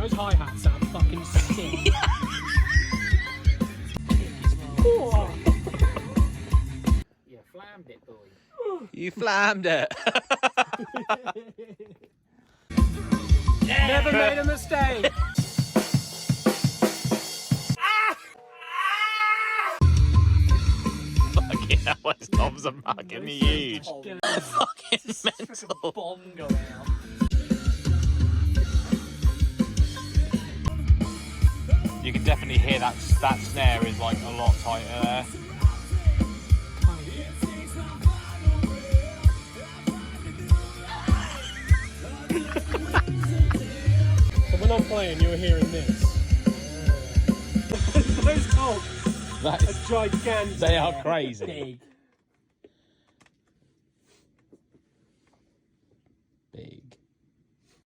Those hi-hats sound fucking sick. You flammed it, boy. You flammed it. Never made a mistake. Fucking hell, those knobs are fucking huge. Fucking mental. Bomb going out. You can definitely hear that snare is like a lot tighter there. So when I'm playing, you're hearing this. Those knobs That are gigantic. they are crazy. Big.